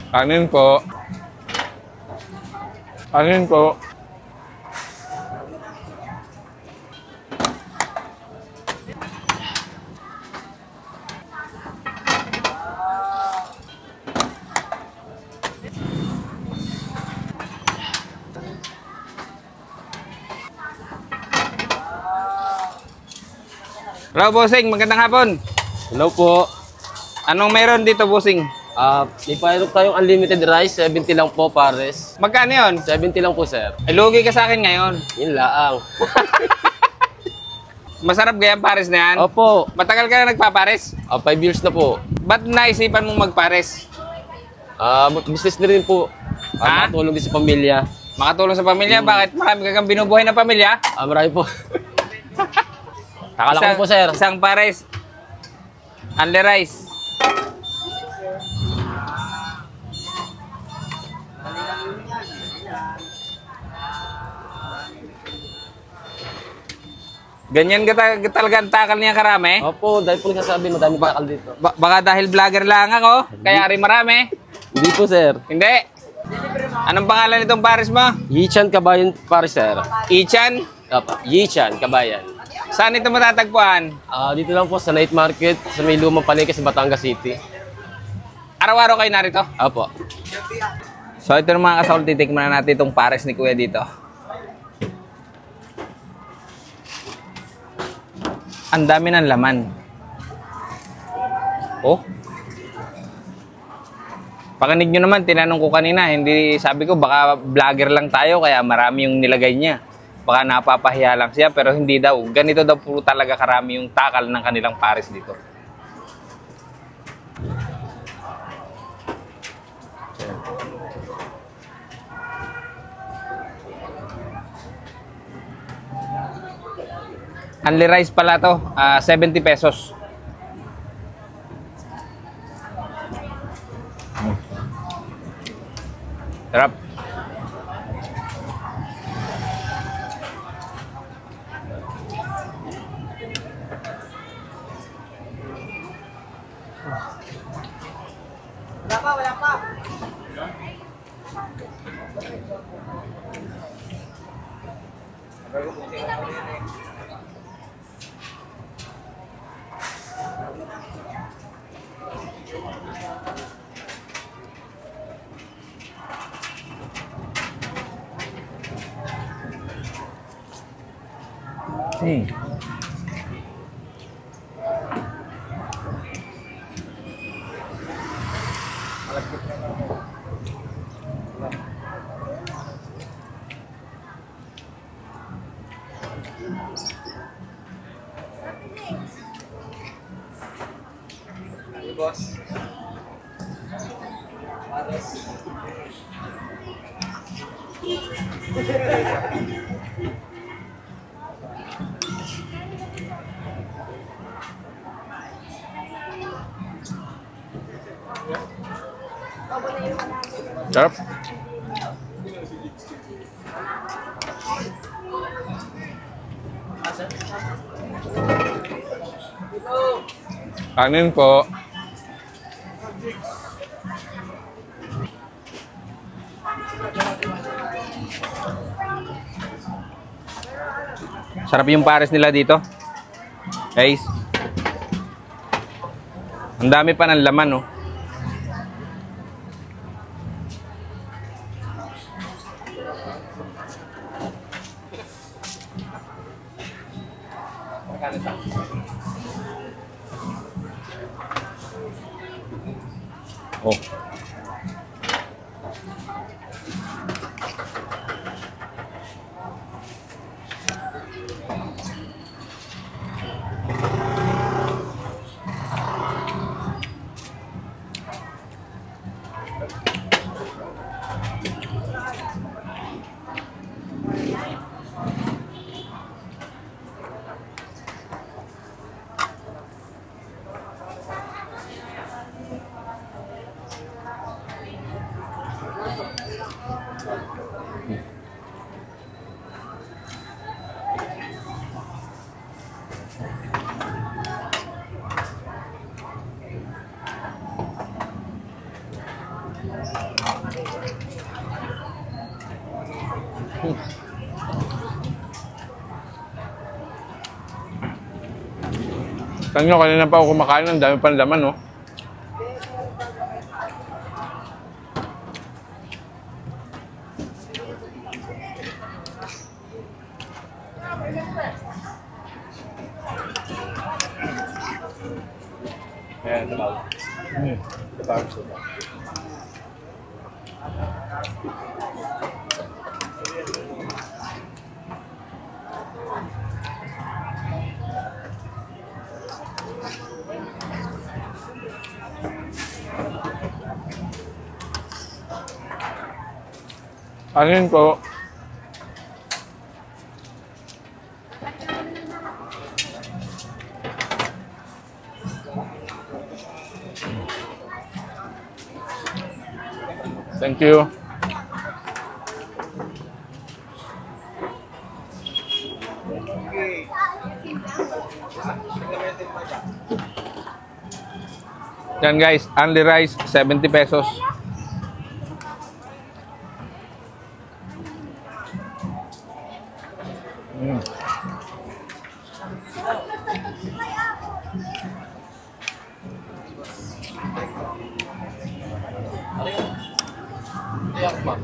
Kanin po. Kanin po. Hello, bossing. Magandang hapon. Hello po. Anong meron dito, bossing? May pahirap tayong unlimited rice, 70 lang po pares. Magkano yun? 70 lang po, sir. Ay, lugi ka sa akin ngayon. Yun laang. Masarap gaya ang pares na yan? Opo. Matagal ka na nagpapares? 5 years na po. Ba't naisipan mong magpares? Business na rin po. Makatulong din sa pamilya. Makatulong sa pamilya? Bakit marami kang binubuhay na pamilya? Marami po. Kakala ko po, sir. Isang pares. Only rice. Ganyan ka talaga ang takal niya karami? Opo, dahil po nagsasabi, madami takal dito. Baka dahil vlogger lang ako, kaya rin marami. Hindi po, sir. Hindi. Anong pangalan nitong pares mo? Yichan Kabayan pares, sir. Ichan? Opo, Yichan Kabayan. Saan ito matatagpuan? Dito lang po sa night market, sa may lumang palengke sa Batangas City. Araw-araw kayo narito? Opo. So ito ng mga kasaul, titikman na natin itong pares ni Kuya dito. Ang dami ng laman. Oh. Pakinig nyo naman, tinanong ko kanina, hindi sabi ko baka vlogger lang tayo kaya marami yung nilagay niya. Baka napapahiya lang siya pero hindi daw. Ganito daw puro talaga karami yung takal ng kanilang pares dito. Only rice pala to, 70 pesos. Sarap. Wala pa. Boss. Sarap. Kanin po. Sarap yung pares nila dito. Guys. Ang dami pa ng laman, no? Oh. Kanyo, kanina pa ako kumakain, ang dami pang laman, no? Ayan, sabaw. Sabaw, sabaw. Anin po? Thank you. Yan guys, only rice, 70 pesos. Iyak ma.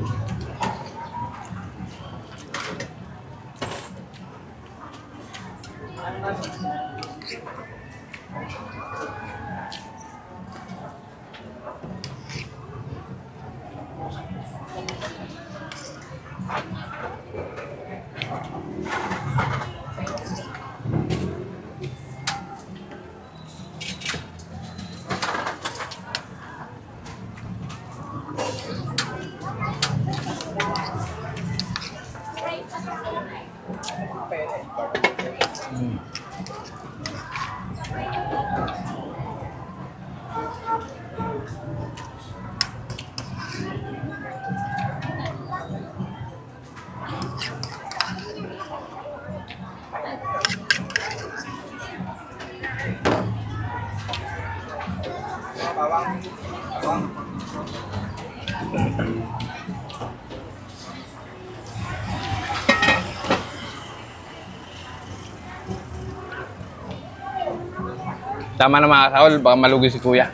Tama na mga kasaol, baka malugi si kuya.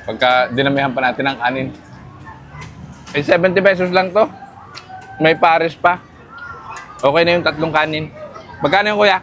Pagka dinamihan pa natin ang kanin. Eh, 70 pesos lang to. May pares pa. Okay na yung tatlong kanin. Magkano yung kuya?